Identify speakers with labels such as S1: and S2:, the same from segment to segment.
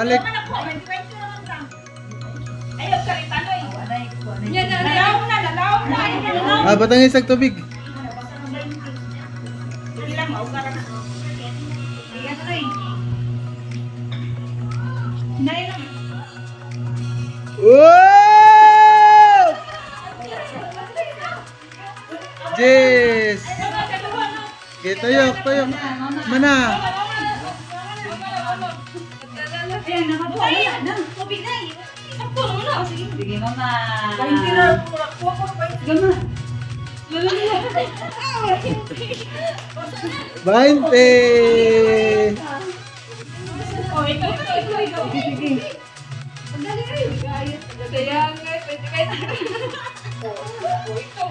S1: balik.
S2: Ayaw ka rin tanoy. Lalaw na.
S1: Batangin sa tubig. Wow! Yes! Okay, tuyok. Mana?
S2: Ayan, nakabuhay na. Tubig na eh. Sakto naman na. Sige, mama. Sige, ma.
S1: 20!
S2: Oh, ikaw. Sige. Pagdali kayo. Kaya nga, pwede kayo na. Oh, ikaw.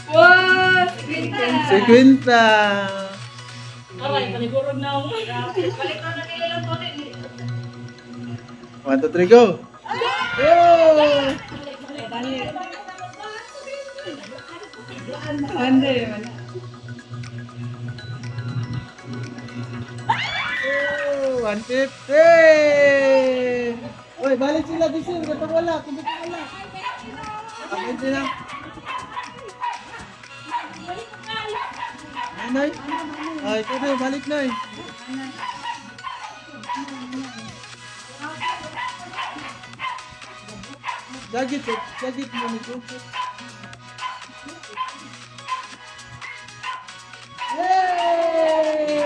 S2: Wow!
S1: 50!
S2: Aray, panigurog na ako. Balik na nila lang po.
S1: 1, 2, 3, go! Go!
S2: Ande, wala.
S1: 150! Uy, balik sila bisir. Gatong wala. Kubit wala. Akin sila. Nay? Ay, ito na. Balik na eh. Jagit mo nito. Yay!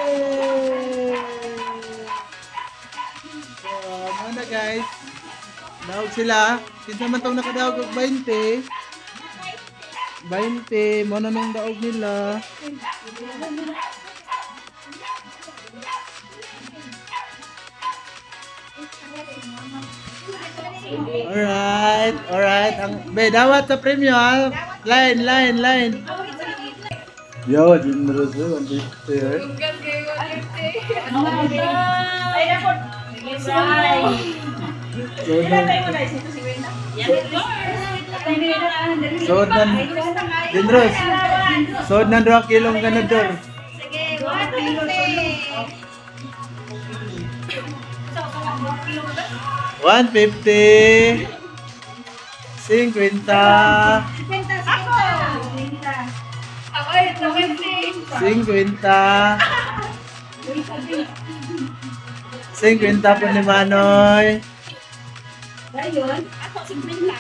S1: So, muna guys. Daog sila. Kinsa man tong nakadaog og 20. 20. Muna nung daog nila. Alright. Dawat sa premyo ha. Line. Yo, generous eh. 150 Generous. Sod ng 2 kilong ganador.
S2: Sige, 150.
S1: 150 50
S2: Ako ay 20.
S1: 50 po ni Manoy.
S2: Dayon, ako 50.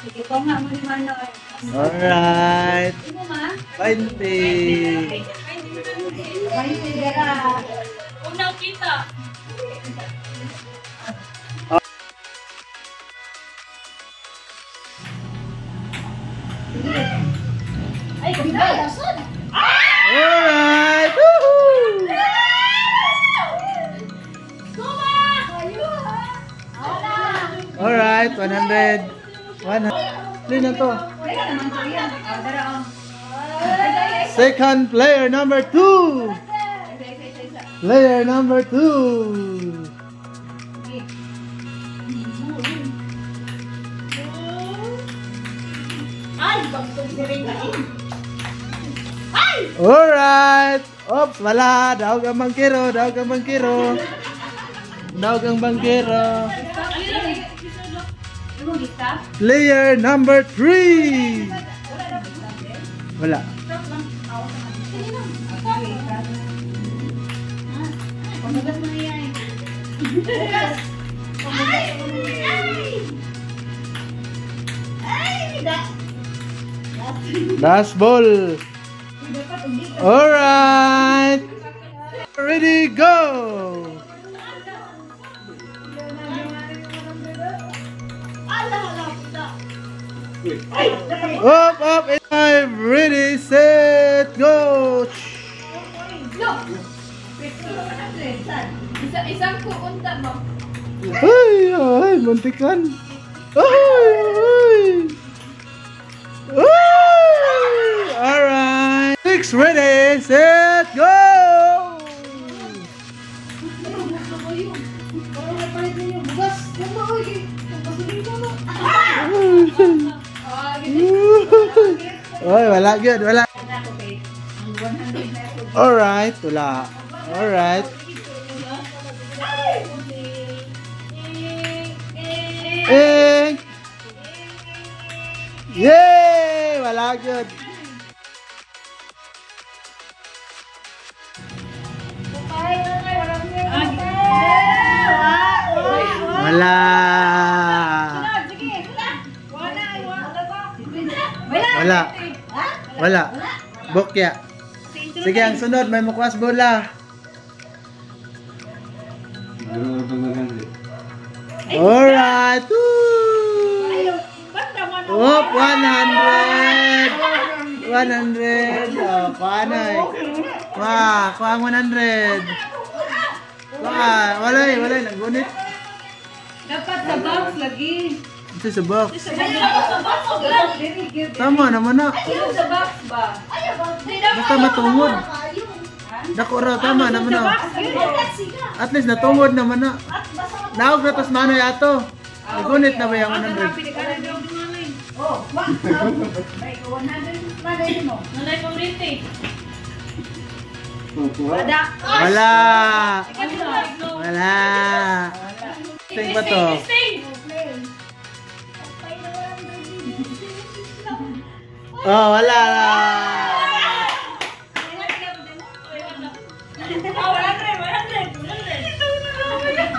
S2: Sige, ito nga mo ni Manoy.
S1: Alright.
S2: Ito ma?
S1: 20
S2: gara. Unang kita. Ay, ganda.
S1: Alright. Woohoo! Alright, 100. 100. Hindi na to. Second player number 2. Player number 2. Alright. Oops, wala. Daog ang bangkero. Player number 3. Wala. Last ball. Alright. Ready, go. Up, and I'm ready, set, go.
S2: Isang kuunta mo.
S1: Ay, muntikan. Ay. Alright. 6 ready, set, go. Oy, wala gyud, wala. Alright, wala. Alright. Eh! Yay! Wala good. Wala. Wala. Wala. Bokya. Sige, ang sunod. May mukwas bola. Alright. Woo! Whoop, 100. 100. Oh, paano? Wah, kuha ang 100. Wah, walay, naggunit.
S2: Dapat sa box lagi.
S1: Ito sa box.
S2: Sa box o
S1: Tama naman na.
S2: sa box ba?
S1: Basta matungod. Dako raw, tama naman na. At least natungod naman na. Naog na tos manoy ato. Nagunit na ba yung 100?
S2: Oh, 100 mo. Nanay pang rete.
S1: Wala. Wala. Sing ba to? Oh, wala.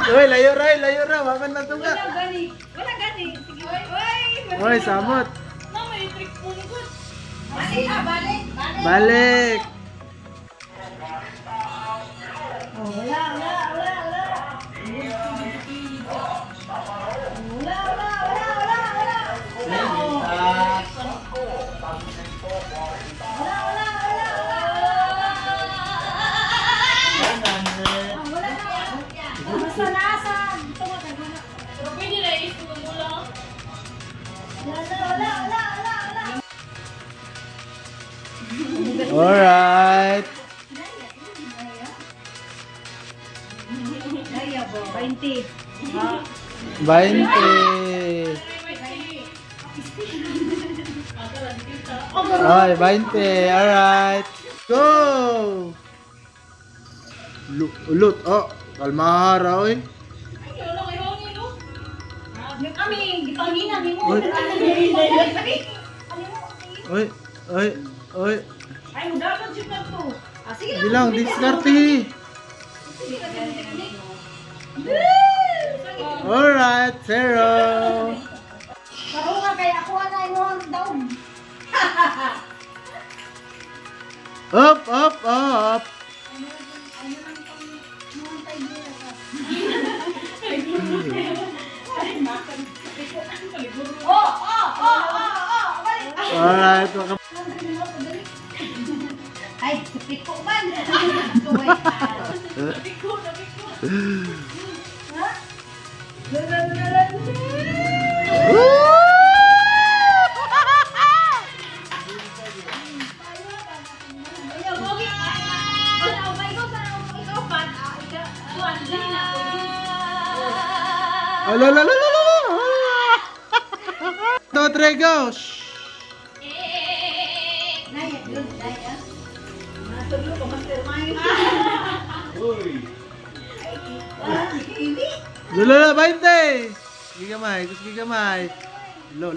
S1: Uy, layo ra. Wakan na to ka.
S2: Wala gani. Sige, oy.
S1: Uy, samot.
S2: May trick po ni good. Balik.
S1: Balik.
S2: Wala.
S1: Alright.
S2: 20.
S1: 20. Ay, 20. Alright. Go! Ulut. Oh, kalmahara, oy. Oy.
S2: Ay, dapat siya na to. Sige lang.
S1: Bilang, diskarte. Alright, 0.
S2: Karo nga kaya ako na yung daog.
S1: Up. Alright,
S2: Ay, piko man. Piko. Ha?
S1: Two, three, go! Lula, 20! Gigamay, gusto gigamay. Lo.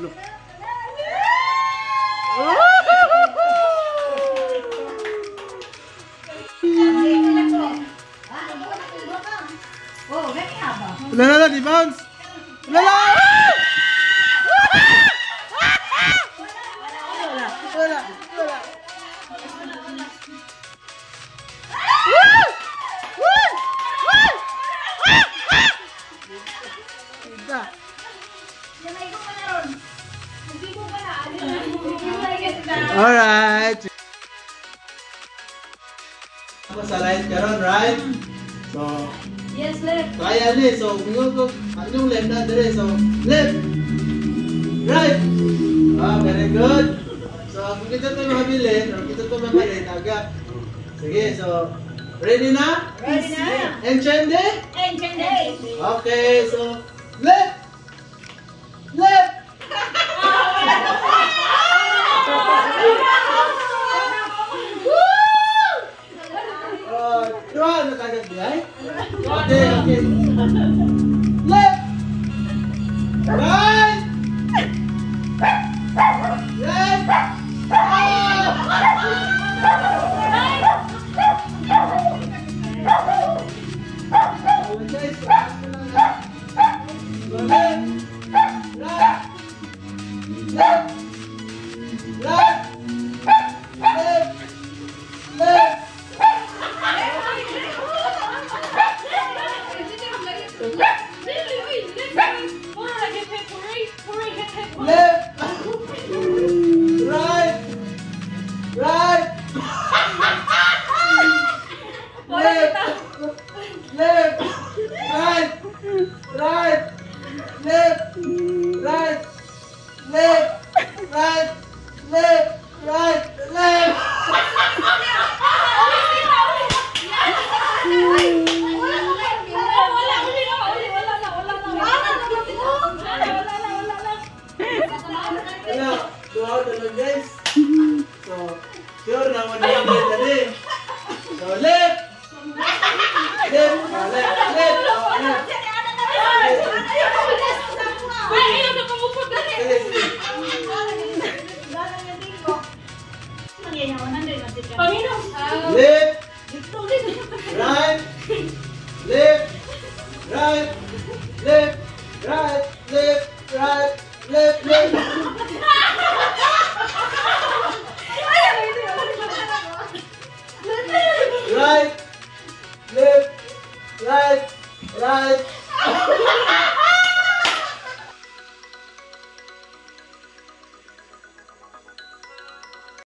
S2: Oh, gani haba.
S1: Lula, di bounce! Lula! Wala. Alright. Sa right karon, right? So,
S2: Yes, left.
S1: kaya ni. So, mingon ko, anong left na dire? So, left. Right. Very good. So, kung kita ito mabilin, o kita ito mabilin, agak. Sige, so, ready na?
S2: Ready na.
S1: Encende?
S2: Encende.
S1: Okay, so, left. Dua, natagag niya eh? Okay, okay. Left! Right! Left! Oh, guys, guys. So, sure na 100 tadi. So, left. Left. Left. Right. Left. Right. Left. Right. Left. Right. Left. Left. Right, left, right, right.